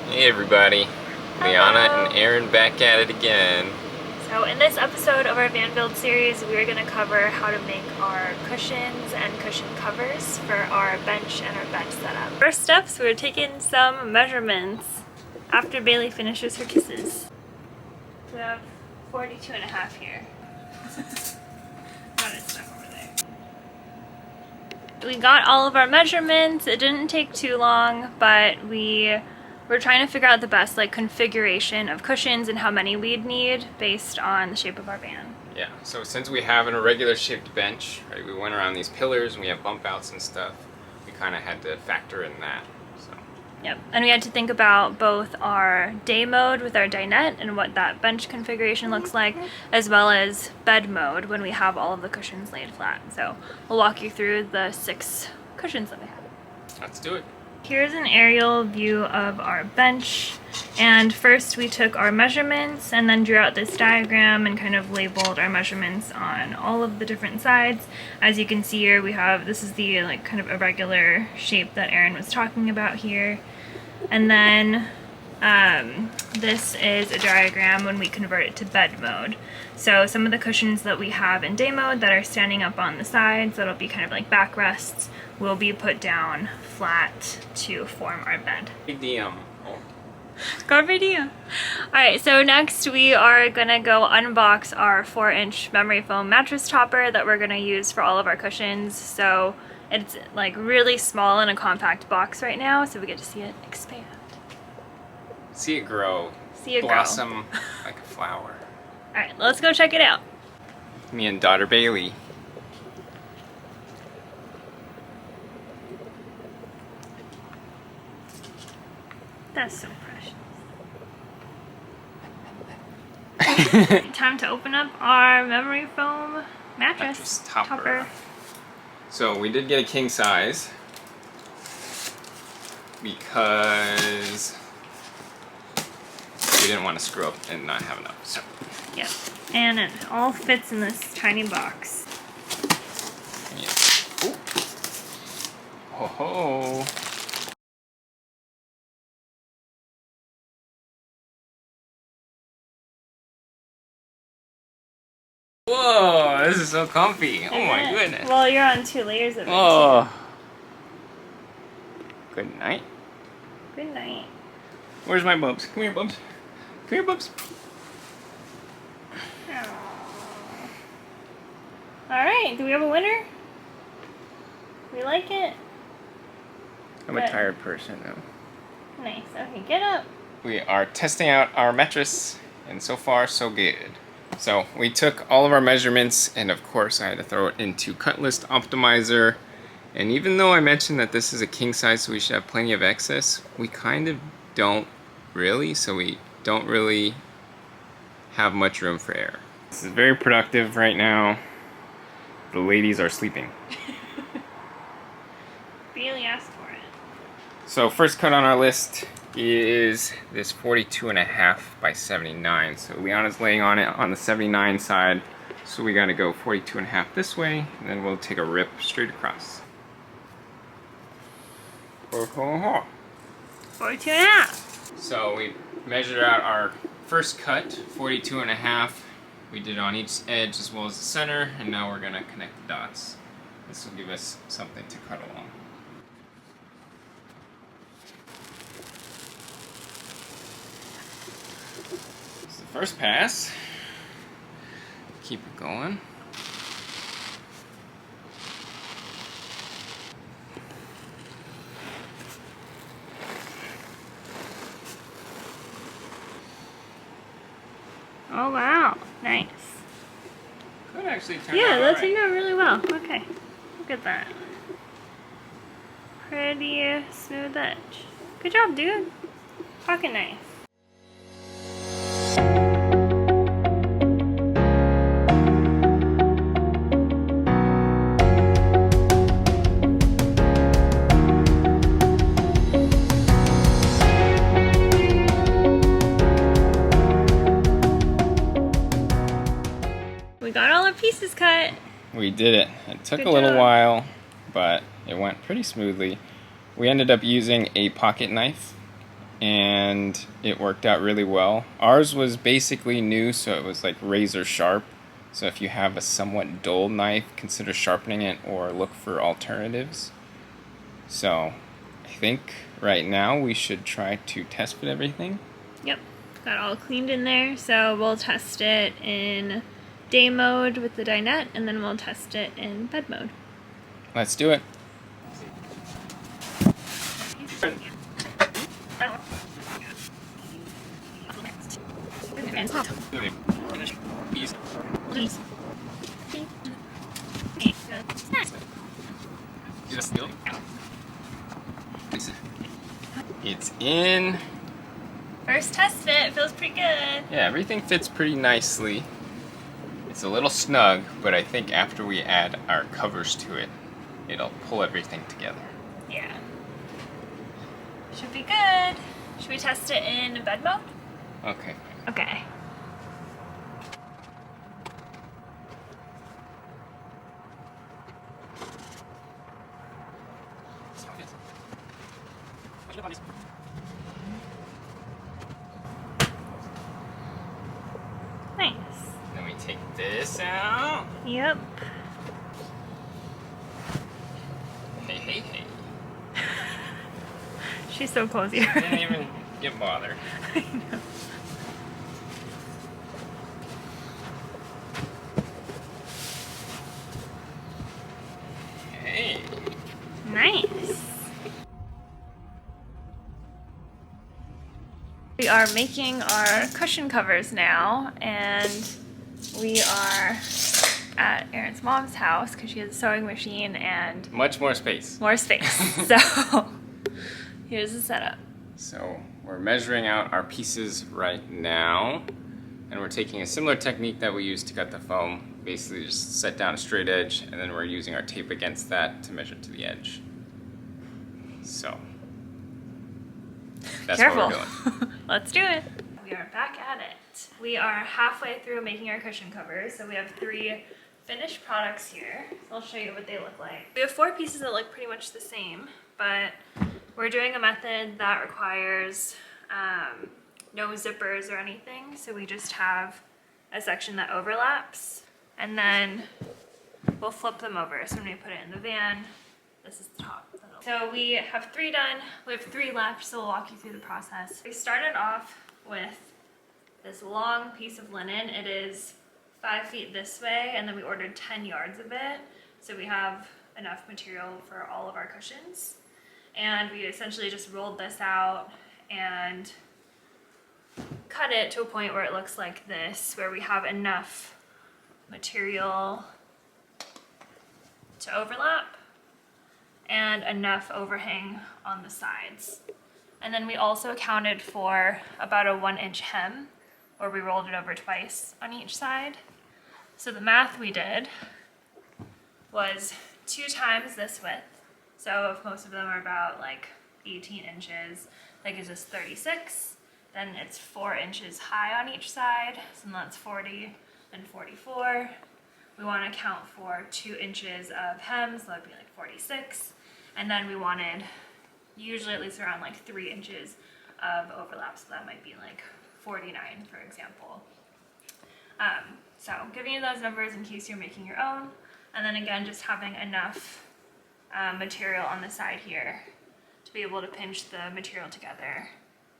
Hey everybody, Liana and Aaron back at it again. So in this episode of our van build series, we are going to cover how to make our cushions and cushion covers for our bench and our bed setup. First steps, we're taking some measurements after Bailey finishes her kisses. We have 42 and a half here. Got it stuck over there. We got all of our measurements. It didn't take too long, but we're trying to figure out the best configuration of cushions and how many we'd need based on the shape of our van. Yeah, so since we have an irregular shaped bench, right, we went around these pillars and we have bump outs and stuff, we kind of had to factor in that. So. Yep, and we had to think about both our day mode with our dinette and what that bench configuration looks like, as well as bed mode when we have all of the cushions laid flat. So we'll walk you through the 6 cushions that we have. Let's do it. Here's an aerial view of our bench, and first we took our measurements and then drew out this diagram and kind of labeled our measurements on all of the different sides. As you can see here, we have, this is the kind of irregular shape that Aaron was talking about here, and then this is a diagram when we convert it to bed mode. So some of the cushions that we have in day mode that are standing up on the sides, that'll be kind of like backrests, will be put down flat to form our bed. Good diem. Alright, so next we are gonna go unbox our 4-inch memory foam mattress topper that we're gonna use for all of our cushions. So it's really small in a compact box right now, so we get to see it expand. See it grow. See it blossom like a flower. Alright, let's go check it out. Me and daughter Bailey. That's so precious. Time to open up our memory foam mattress topper. So we did get a king size because we didn't want to screw up and not have enough. So. Yep, and it all fits in this tiny box. Yeah. Ooh. Ho ho. Whoa, this is so comfy. Oh my goodness. Well, you're on 2 layers of it. Oh. Good night. Good night. Where's my bubs? Come here, bubs. Come here, bubs. Alright, do we have a winner? We like it? I'm a tired person now. Nice. Okay, get up. We are testing out our mattress, and so far, so good. So we took all of our measurements, and of course I had to throw it into Cut List Optimizer. And even though I mentioned that this is a king size, so we should have plenty of excess, we kind of don't really, so we don't really have much room for error. This is very productive right now. The ladies are sleeping. Bailey asked for it. So first cut on our list is this 42.5 by 79. So Liana's laying on it on the 79 side. So we gotta go 42.5 this way, and then we'll take a rip straight across. 42.5. So we measured out our first cut, 42.5. We did it on each edge as well as the center, and now we're gonna connect the dots. This will give us something to cut along. This is the first pass. Keep it going. Oh wow, nice. Could actually turn out Yeah, that right. turned out really well. Okay, look at that. Pretty smooth edge. Good job, dude. Pocket knife. We got all our pieces cut. We did it. It took Good a little job. while, but it went pretty smoothly. We ended up using a pocket knife and it worked out really well. Ours was basically new, so it was like razor sharp. So if you have a somewhat dull knife, consider sharpening it or look for alternatives. So I think right now we should try to test fit everything. Yep, got all cleaned in there. So we'll test it in day mode with the Dinette, and then we'll test it in bed mode. Let's do it. It's in. First test fit, feels pretty good. Yeah, everything fits pretty nicely. It's a little snug, but I think after we add our covers to it, it'll pull everything together. Yeah. Should be good. Should we test it in bed mode? Okay. Okay. Nice. Then we take this out. Yep. Hey, hey, hey. She's so cozy. Didn't even get bothered. I know. Hey. Nice. We are making our cushion covers now, and we are at Erin's mom's house because she has a sewing machine and Much more space. more space. So here's the setup. So we're measuring out our pieces right now, and we're taking a similar technique that we used to cut the foam. Basically just set down a straight edge, and then we're using our tape against that to measure to the edge. So that's Careful. what we're doing. Let's do it. We are back at it. We are halfway through making our cushion covers, so we have 3 finished products here. I'll show you what they look like. We have 4 pieces that look pretty much the same, but we're doing a method that requires no zippers or anything, so we just have a section that overlaps, and then we'll flip them over. So when we put it in the van, this is the top. So we have 3 done. We have 3 left, so we'll walk you through the process. We started off with this long piece of linen. It is 5 feet this way, and then we ordered 10 yards of it. So we have enough material for all of our cushions. And we essentially just rolled this out and cut it to a point where it looks like this, where we have enough material to overlap and enough overhang on the sides. And then we also accounted for about a 1-inch hem, where we rolled it over twice on each side. So the math we did was 2 times this width. So if most of them are about like 18 inches, that gives us 36. Then it's 4 inches high on each side, so that's 40 and 44. We want to account for 2 inches of hem, so that'd be like 46. And then we wanted usually at least around like 3 inches of overlap, so that might be like 49, for example. So giving you those numbers in case you're making your own, and then again just having enough material on the side here to be able to pinch the material together.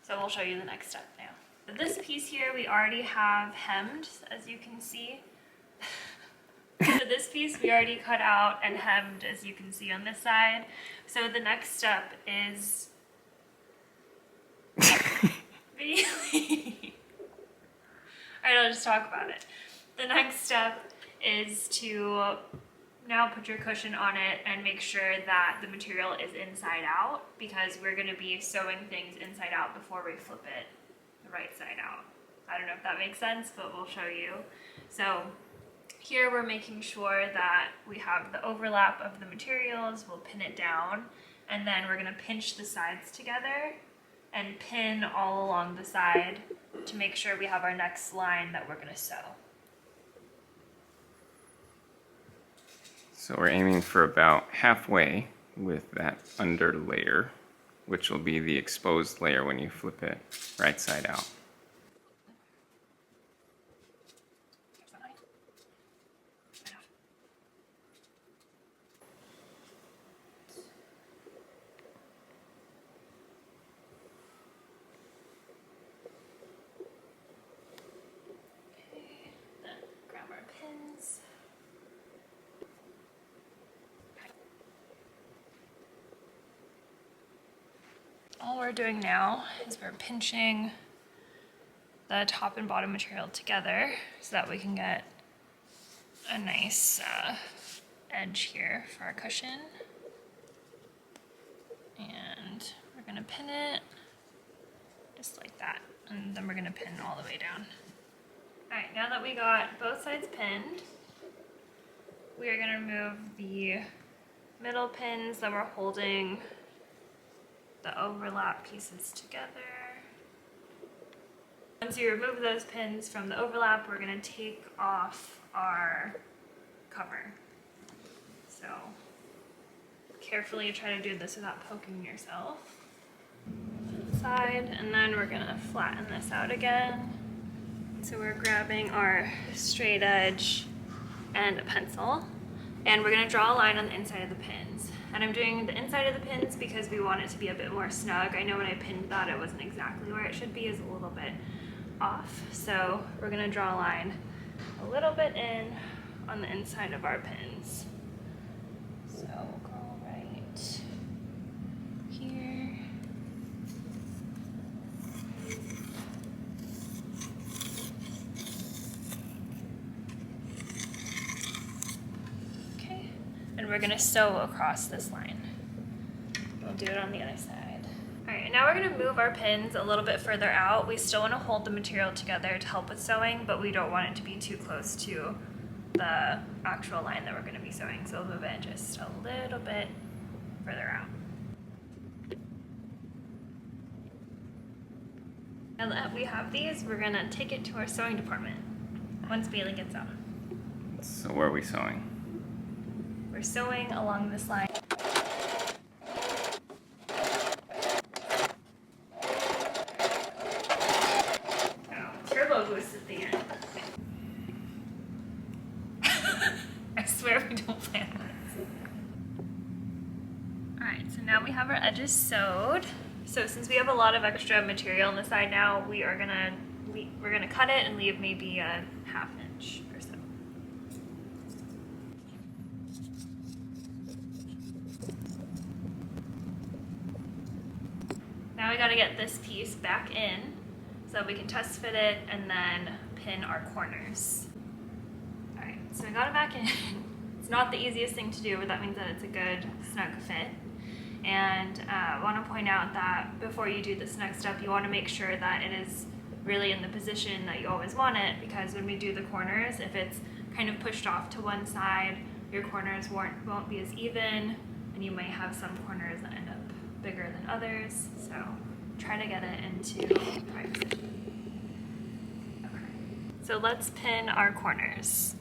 So we'll show you the next step now. But this piece here we already have hemmed, as you can see. So this piece we already cut out and hemmed, as you can see on this side. So the next step is really. Alright, I'll just talk about it. The next step is to now put your cushion on it and make sure that the material is inside out, because we're going to be sewing things inside out before we flip it the right side out. I don't know if that makes sense, but we'll show you. So here we're making sure that we have the overlap of the materials. We'll pin it down, and then we're going to pinch the sides together and pin all along the side to make sure we have our next line that we're going to sew. So we're aiming for about halfway with that under layer. which will be the exposed layer when you flip it right side out. Grab our pins. All we're doing now is we're pinching the top and bottom material together so that we can get a nice edge here for our cushion. And we're gonna pin it just like that. And then we're gonna pin all the way down. All right, now that we got both sides pinned, we are gonna remove the middle pins that we're holding the overlap pieces together. Once you remove those pins from the overlap, we're gonna take off our cover. So carefully try to do this without poking yourself. Side, and then we're gonna flatten this out again. So we're grabbing our straight edge and a pencil, and we're gonna draw a line on the inside of the pins. And I'm doing the inside of the pins because we want it to be a bit more snug. I know when I pinned that it wasn't exactly where it should be, it's a little bit off. So we're gonna draw a line a little bit in on the inside of our pins. So we'll go right here. Okay, and we're gonna sew across this line. We'll do it on the other side. All right, now we're gonna move our pins a little bit further out. We still wanna hold the material together to help with sewing, but we don't want it to be too close to the actual line that we're gonna be sewing. So we'll move it just a little bit further out. Now that we have these, we're gonna take it to our sewing department once Bailey gets out. So where are we sewing? We're sewing along this line. Turbo boost at the end. I swear we don't plan this. Alright, so now we have our edges sewed. So since we have a lot of extra material on the side now, we're gonna cut it and leave maybe a ½ inch or so. Now we gotta get this piece back in so that we can test fit it and then pin our corners. All right, so we got it back in. It's not the easiest thing to do, but that means that it's a good snug fit. And I want to point out that before you do this next step, you want to make sure that it is really in the position that you always want it, because when we do the corners, if it's kind of pushed off to one side, your corners won't be as even, and you might have some corners that end up bigger than others. So try to get it into the right position. Okay. So let's pin our corners.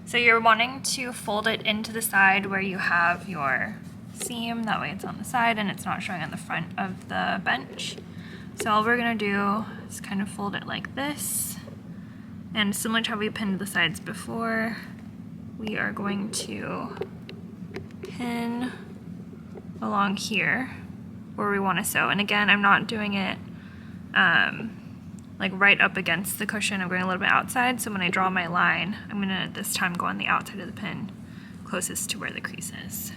So you're wanting to fold it into the side where you have your seam, that way it's on the side and it's not showing on the front of the bench. So all we're gonna do is kind of fold it like this, and similar to how we pinned the sides before, we are going to pin along here where we want to sew. And again, I'm not doing it like right up against the cushion. I'm going a little bit outside, so when I draw my line, I'm gonna this time go on the outside of the pin closest to where the crease is.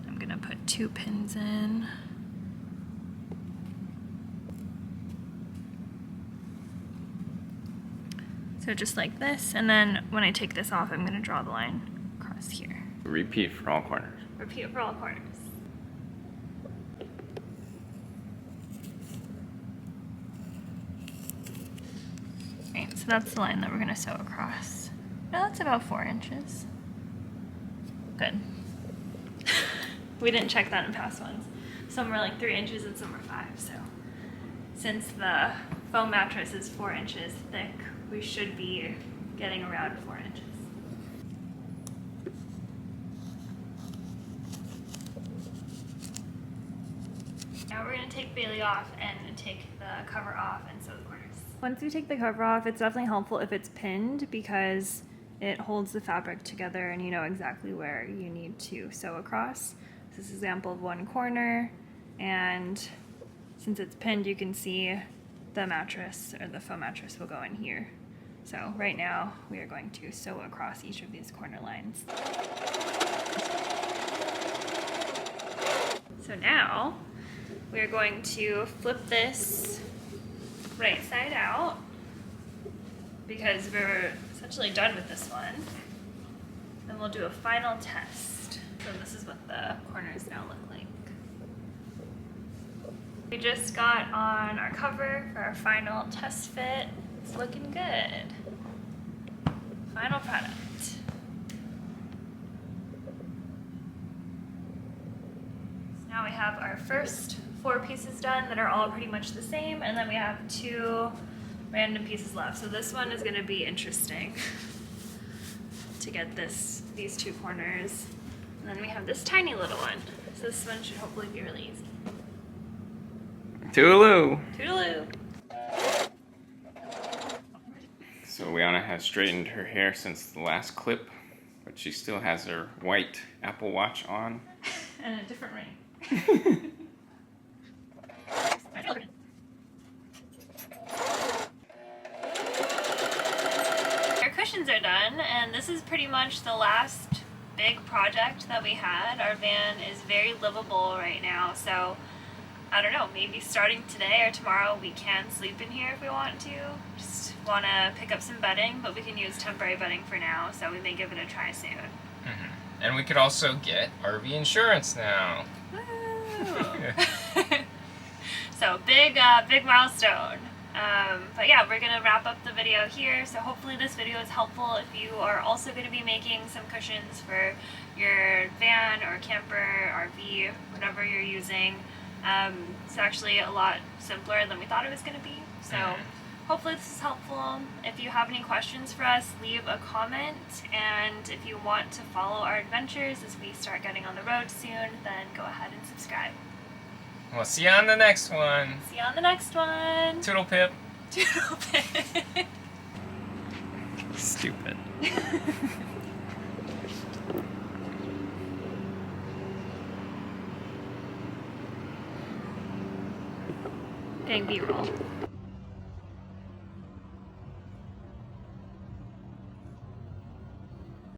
I'm gonna put 2 pins in. So just like this, and then when I take this off, I'm gonna draw the line across here. Repeat for all corners. Repeat for all corners. Right, so that's the line that we're gonna sew across. Now that's about 4 inches. Good. We didn't check that in past ones. Some were like 3 inches and some were 5, so since the foam mattress is 4 inches thick, we should be getting around 4 inches. take Bailey off and take the cover off and sew the corners. Once you take the cover off, it's definitely helpful if it's pinned because it holds the fabric together and you know exactly where you need to sew across. This is an example of one corner, and since it's pinned, you can see the mattress or the faux mattress will go in here. So right now we are going to sew across each of these corner lines. So now we're going to flip this right side out because we're essentially done with this one. Then we'll do a final test. So this is what the corners now look like. We just got on our cover for our final test fit. It's looking good. Final product. So now we have our first 4 pieces done that are all pretty much the same, and then we have 2 random pieces left. So this one is going to be interesting to get these 2 corners. And then we have this tiny little one. So this one should hopefully be really easy. Toodaloo! Toodaloo! So Liana has straightened her hair since the last clip, but she still has her white Apple Watch on. And a different ring. Our cushions are done, and this is pretty much the last big project that we had. Our van is very livable right now, so I don't know, maybe starting today or tomorrow we can sleep in here if we want to. Just want to pick up some bedding, but we can use temporary bedding for now, so we may give it a try soon. Mm-hmm. And we could also get RV insurance now. So big milestone. But yeah, we're gonna wrap up the video here. So hopefully this video is helpful if you are also gonna be making some cushions for your van or camper, RV, whatever you're using. It's actually a lot simpler than we thought it was gonna be. So hopefully this is helpful. If you have any questions for us, leave a comment. And if you want to follow our adventures as we start getting on the road soon, then go ahead and subscribe. We'll see you on the next one. See you on the next one. Toodle pip. Toodle pip. Stupid. Dang B-roll.